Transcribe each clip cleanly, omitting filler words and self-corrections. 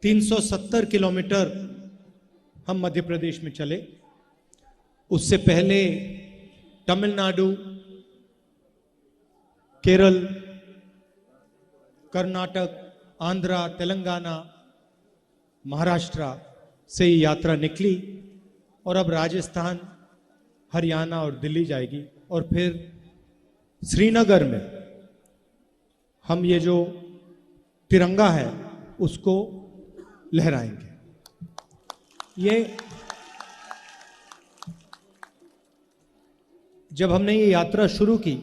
370 kilometre हम मध्य प्रदेश में चले। उससे पहले तमिलनाडु, केरल, कर्नाटक, आंध्रा, तेलंगाना, महाराष्ट्र से ये यात्रा निकली और अब राजस्थान, हरियाणा और दिल्ली जाएगी और फिर श्रीनगर में हम ये जो तिरंगा है उसको लहराएंगे। ये जब हमने ये यात्रा शुरू की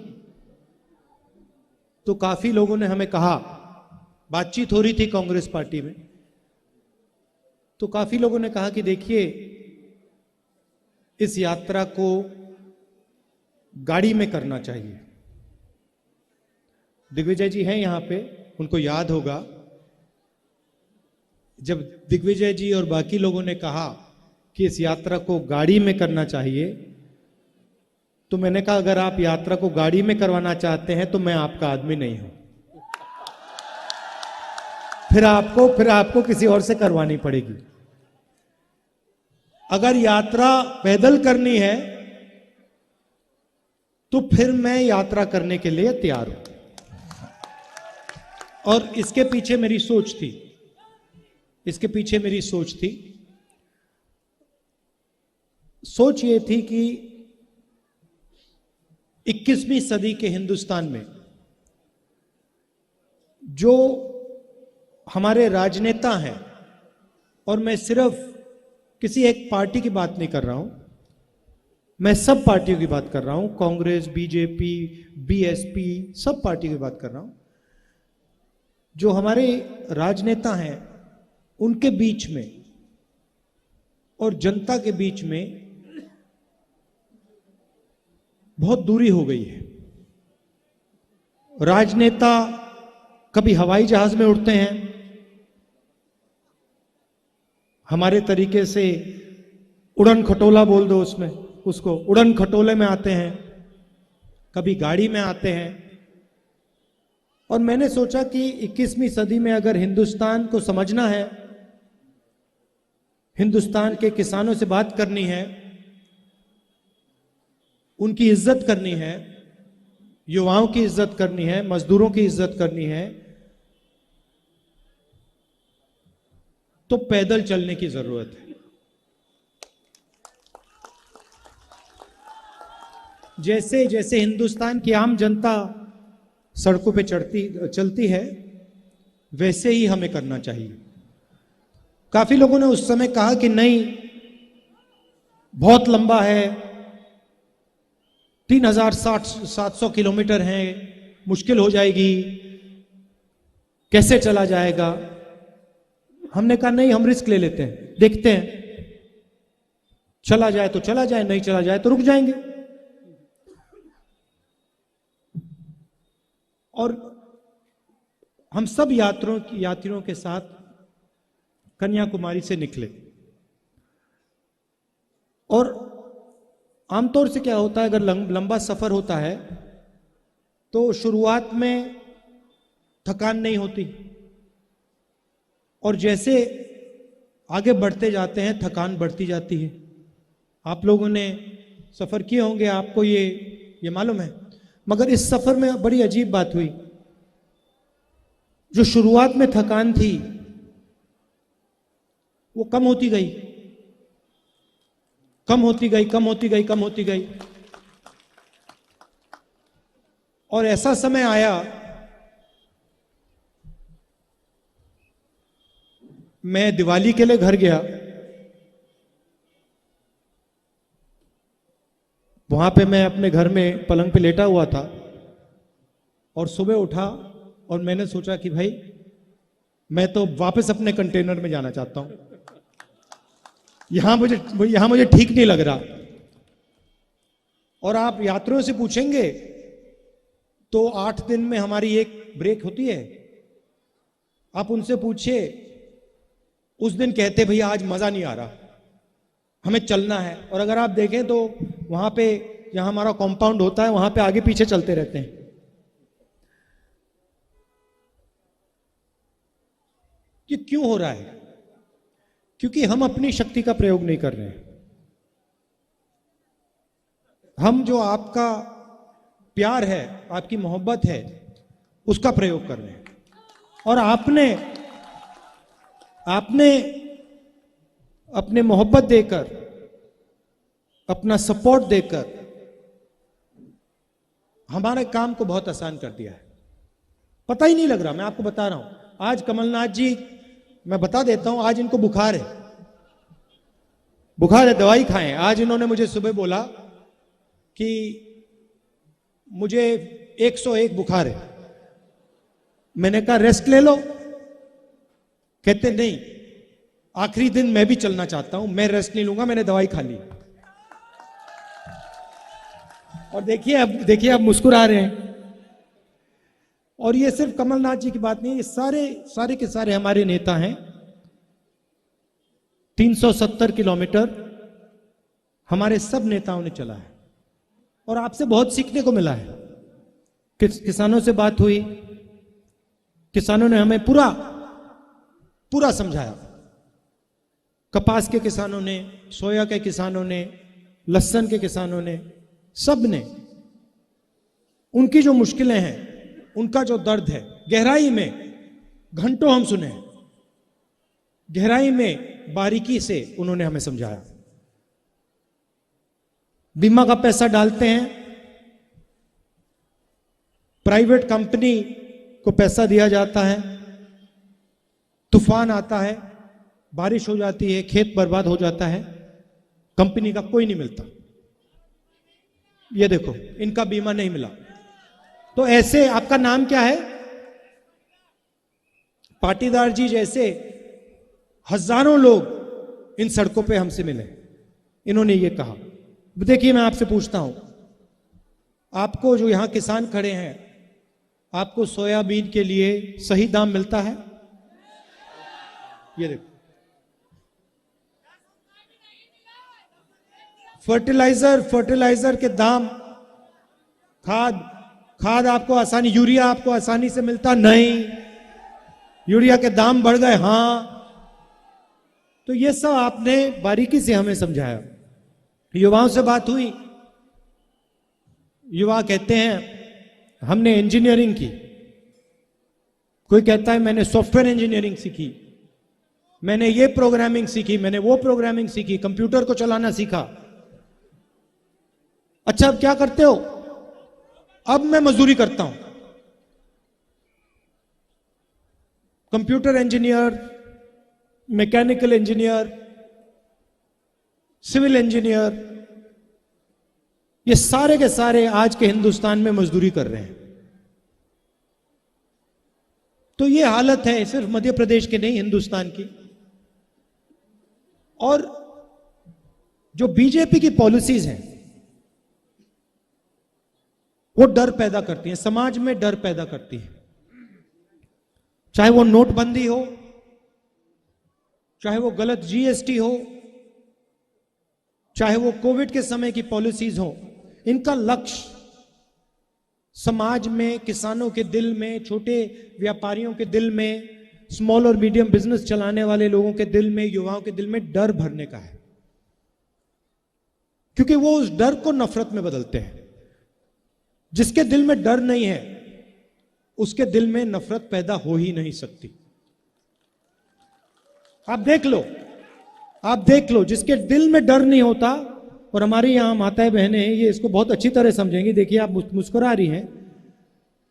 तो काफी लोगों ने हमें कहा, बातचीत हो रही थी कांग्रेस पार्टी में, तो काफी लोगों ने कहा कि देखिए इस यात्रा को गाड़ी में करना चाहिए। दिग्विजय जी हैं यहां पे, उनको याद होगा जब दिग्विजय जी और बाकी लोगों ने कहा कि इस यात्रा को गाड़ी में करना चाहिए, तो मैंने कहा अगर आप यात्रा को गाड़ी में करवाना चाहते हैं तो मैं आपका आदमी नहीं हूं, फिर आपको किसी और से करवानी पड़ेगी। अगर यात्रा पैदल करनी है तो फिर मैं यात्रा करने के लिए तैयार हूं। और इसके पीछे मेरी सोच थी, सोच ये थी कि 21वीं सदी के हिंदुस्तान में जो हमारे राजनेता हैं, और मैं सिर्फ किसी एक पार्टी की बात नहीं कर रहा हूं, मैं सब पार्टियों की बात कर रहा हूं, कांग्रेस, बीजेपी, बीएसपी, सब पार्टियों की बात कर रहा हूं, जो हमारे राजनेता हैं उनके बीच में और जनता के बीच में बहुत दूरी हो गई है। राजनेता कभी हवाई जहाज में उड़ते हैं, हमारे तरीके से उड़न खटोला बोल दो उसको उड़न खटोले में आते हैं, कभी गाड़ी में आते हैं। और मैंने सोचा कि 21वीं सदी में अगर हिंदुस्तान को समझना है, हिंदुस्तान के किसानों से बात करनी है, उनकी इज्जत करनी है, युवाओं की इज्जत करनी है, मजदूरों की इज्जत करनी है, तो पैदल चलने की जरूरत है। जैसे जैसे हिंदुस्तान की आम जनता सड़कों पे चलती है, वैसे ही हमें करना चाहिए। काफी लोगों ने उस समय कहा कि नहीं, बहुत लंबा है, 3700 किलोमीटर है, मुश्किल हो जाएगी, कैसे चला जाएगा। हमने कहा नहीं, हम रिस्क ले लेते हैं, देखते हैं, चला जाए तो चला जाए, नहीं चला जाए तो रुक जाएंगे। और हम सब यात्रियों के साथ कन्याकुमारी से निकले। और आमतौर से क्या होता है, अगर लंबा सफर होता है तो शुरुआत में थकान नहीं होती, और जैसे आगे बढ़ते जाते हैं थकान बढ़ती जाती है। आप लोगों ने सफर किए होंगे, आपको ये मालूम है। मगर इस सफर में बड़ी अजीब बात हुई, जो शुरुआत में थकान थी वो कम होती गई, कम होती गई, कम होती गई, कम होती गई। और ऐसा समय आया, मैं दिवाली के लिए घर गया, वहां पे मैं अपने घर में पलंग पे लेटा हुआ था, और सुबह उठा और मैंने सोचा कि भाई मैं तो वापस अपने कंटेनर में जाना चाहता हूं, यहां मुझे ठीक नहीं लग रहा। और आप यात्रियों से पूछेंगे तो 8 दिन में हमारी एक ब्रेक होती है, आप उनसे पूछिए, उस दिन कहते भैया आज मजा नहीं आ रहा, हमें चलना है। और अगर आप देखें तो वहां पे, जहां हमारा कॉम्पाउंड होता है, वहां पे आगे पीछे चलते रहते हैं। ये क्यों हो रहा है? क्योंकि हम अपनी शक्ति का प्रयोग नहीं कर रहे हैं। हम जो आपका प्यार है, आपकी मोहब्बत है, उसका प्रयोग कर रहे हैं। और आपने अपने मोहब्बत देकर, अपना सपोर्ट देकर हमारे काम को बहुत आसान कर दिया है। पता ही नहीं लग रहा, मैं आपको बता रहा हूं। आज कमलनाथ जी, मैं बता देता हूं, आज इनको बुखार है, दवाई खाएं। आज इन्होंने मुझे सुबह बोला कि मुझे 101 बुखार है। मैंने कहा रेस्ट ले लो। कहते नहीं, आखिरी दिन मैं भी चलना चाहता हूं, मैं रेस्ट नहीं लूंगा, मैंने दवाई खा ली। और देखिए अब मुस्कुरा रहे हैं। और ये सिर्फ कमलनाथ जी की बात नहीं, ये सारे के सारे हमारे नेता हैं। 370 किलोमीटर हमारे सब नेताओं ने चला है और आपसे बहुत सीखने को मिला है। किसानों से बात हुई, किसानों ने हमें पूरा समझाया। कपास के किसानों ने, सोया के किसानों ने, लहसुन के किसानों ने, सब ने उनकी जो मुश्किलें हैं, उनका जो दर्द है, गहराई में घंटों हम सुने, गहराई में बारीकी से उन्होंने हमें समझाया। बीमा का पैसा डालते हैं, प्राइवेट कंपनी को पैसा दिया जाता है, तूफान आता है, बारिश हो जाती है, खेत बर्बाद हो जाता है, कंपनी का कोई नहीं मिलता। ये देखो, इनका बीमा नहीं मिला। तो ऐसे, आपका नाम क्या है? पाटीदार जी जैसे हजारों लोग इन सड़कों पे हमसे मिले, इन्होंने ये कहा। देखिए, मैं आपसे पूछता हूं, आपको जो यहां किसान खड़े हैं, आपको सोयाबीन के लिए सही दाम मिलता है? ये देखो, फर्टिलाइजर के दाम, खाद आपको आसानी, यूरिया आपको आसानी से मिलता नहीं, यूरिया के दाम बढ़ गए। हां, तो ये सब आपने बारीकी से हमें समझाया। युवाओं से बात हुई, युवा कहते हैं हमने इंजीनियरिंग की, कोई कहता है मैंने सॉफ्टवेयर इंजीनियरिंग सीखी, मैंने ये प्रोग्रामिंग सीखी, मैंने वो प्रोग्रामिंग सीखी, कंप्यूटर को चलाना सीखा। अच्छा, अब क्या करते हो? अब मैं मजदूरी करता हूं, computer engineer, mechanical engineer, civil engineer, ये सारे के सारे आज के हिंदुस्तान में मजदूरी कर रहे हैं। तो ये हालत है सिर्फ मध्य प्रदेश की नहीं, हिंदुस्तान की। और जो बीजेपी की पॉलिसीज हैं, वो डर पैदा करती हैं, समाज में डर पैदा करती है। चाहे वो नोटबंदी हो, चाहे वो गलत जीएसटी हो, चाहे वो कोविड के समय की पॉलिसीज हो, इनका लक्ष्य समाज में, किसानों के दिल में, छोटे व्यापारियों के दिल में, स्मॉल और मीडियम बिजनेस चलाने वाले लोगों के दिल में, युवाओं के दिल में डर भरने का है। क्योंकि वो उस डर को नफरत में बदलते हैं। जिसके दिल में डर नहीं है, उसके दिल में नफरत पैदा हो ही नहीं सकती। आप देख लो, जिसके दिल में डर नहीं होता, और हमारी यहां माताएं बहनें हैं, ये इसको बहुत अच्छी तरह समझेंगी। देखिए, आप मुस्कुरा रही हैं।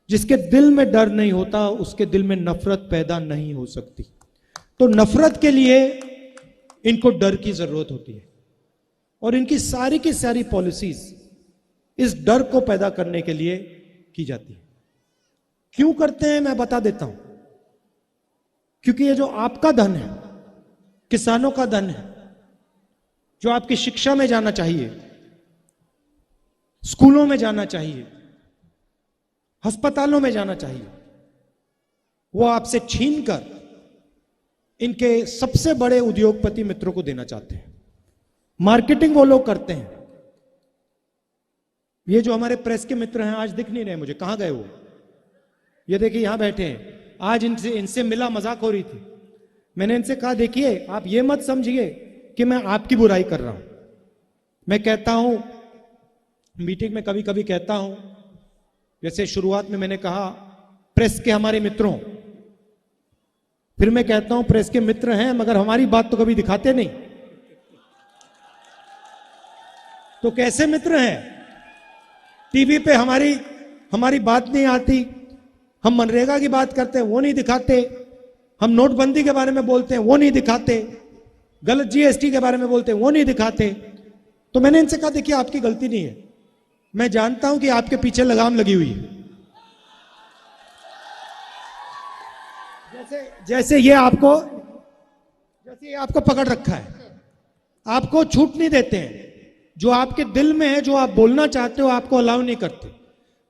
जिसके दिल में डर नहीं होता, उसके दिल में नफरत पैदा नहीं हो सकती। तो नफरत के लिए इनको डर की जरूरत होती है, और इनकी सारी की सारी पॉलिसीज इस डर को पैदा करने के लिए की जाती है। क्यों करते हैं, मैं बता देता हूं। क्योंकि ये जो आपका धन है, किसानों का धन है, जो आपकी शिक्षा में जाना चाहिए, स्कूलों में जाना चाहिए, अस्पतालों में जाना चाहिए, वो आपसे छीनकर इनके सबसे बड़े उद्योगपति मित्रों को देना चाहते हैं। मार्केटिंग वो लोग करते हैं। ये जो हमारे प्रेस के मित्र हैं, आज दिख नहीं रहे मुझे, कहां गए वो? ये देखिए, यहां बैठे हैं। आज इनसे मिला, मजाक हो रही थी। मैंने इनसे कहा देखिए आप ये मत समझिए कि मैं आपकी बुराई कर रहा हूं। मैं कहता हूं, मीटिंग में कभी कभी कहता हूं, जैसे शुरुआत में मैंने कहा प्रेस के हमारे मित्रों, फिर मैं कहता हूं प्रेस के मित्र हैं मगर हमारी बात तो कभी दिखाते नहीं। तो कैसे मित्र हैं? टीवी पे हमारी बात नहीं आती, हम मनरेगा की बात करते हैं वो नहीं दिखाते, हम नोटबंदी के बारे में बोलते हैं वो नहीं दिखाते, गलत जीएसटी के बारे में बोलते हैं वो नहीं दिखाते। तो मैंने इनसे कहा देखिए आपकी गलती नहीं है, मैं जानता हूं कि आपके पीछे लगाम लगी हुई है। जैसे ये आपको पकड़ रखा है, आपको छूट नहीं देते हैं, जो आपके दिल में है, जो आप बोलना चाहते हो आपको अलाउ नहीं करते।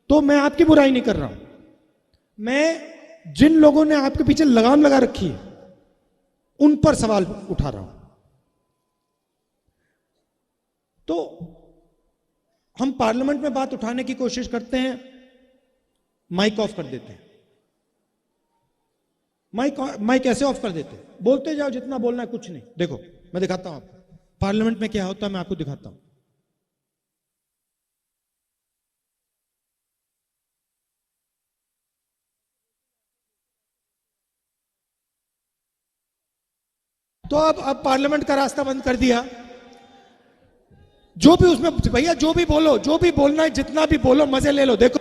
तो मैं आपकी बुराई नहीं कर रहा हूं, मैं जिन लोगों ने आपके पीछे लगाम लगा रखी है उन पर सवाल उठा रहा हूं। तो हम पार्लियामेंट में बात उठाने की कोशिश करते हैं, माइक ऑफ कर देते हैं। माइक ऐसे ऑफ कर देते हैं, बोलते जाओ जितना बोलना है, कुछ नहीं। देखो मैं दिखाता हूं आपको पार्लियामेंट में क्या होता है, मैं आपको दिखाता हूं। तो अब पार्लियामेंट का रास्ता बंद कर दिया। जो भी उसमें भैया जो भी बोलो, जो भी बोलना है, जितना भी बोलो, मजे ले लो। देखो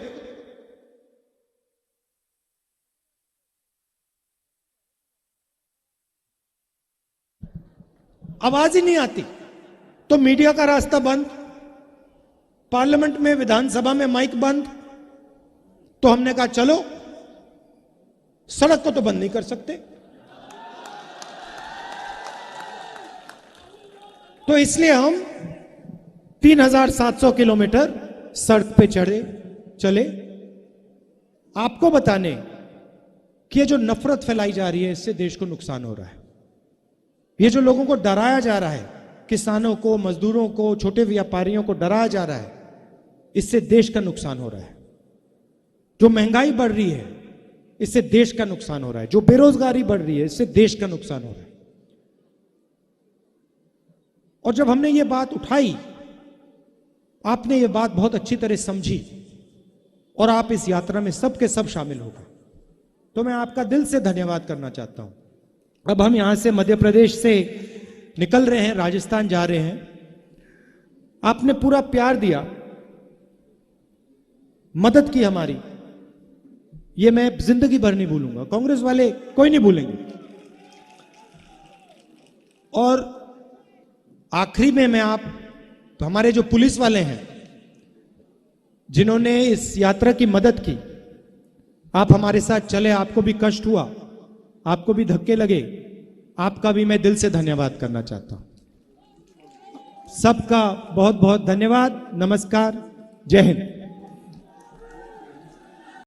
आवाज ही नहीं आती, तो मीडिया का रास्ता बंद, पार्लियामेंट में विधानसभा में माइक बंद। तो हमने कहा चलो सड़क को तो बंद नहीं कर सकते, तो इसलिए हम 3700 किलोमीटर सड़क पे चले आपको बताने कि ये जो नफरत फैलाई जा रही है इससे देश को नुकसान हो रहा है। ये जो लोगों को डराया जा रहा है, किसानों को, मजदूरों को, छोटे व्यापारियों को डराया जा रहा है, इससे देश का नुकसान हो रहा है। जो महंगाई बढ़ रही है इससे देश का नुकसान हो रहा है, जो बेरोजगारी बढ़ रही है इससे देश का नुकसान हो रहा है। और जब हमने ये बात उठाई, आपने ये बात बहुत अच्छी तरह समझी और आप इस यात्रा में सबके सब शामिल हो गए, तो मैं आपका दिल से धन्यवाद करना चाहता हूं। अब हम यहां से मध्य प्रदेश से निकल रहे हैं, राजस्थान जा रहे हैं। आपने पूरा प्यार दिया, मदद की हमारी, ये मैं जिंदगी भर नहीं भूलूंगा, कांग्रेस वाले कोई नहीं भूलेंगे। और आखिरी में मैं हमारे जो पुलिस वाले हैं जिन्होंने इस यात्रा की मदद की, आप हमारे साथ चले, आपको भी कष्ट हुआ, आपको भी धक्के लगे, आपका भी मैं दिल से धन्यवाद करना चाहता हूं। सबका बहुत बहुत धन्यवाद। नमस्कार, जय हिंद।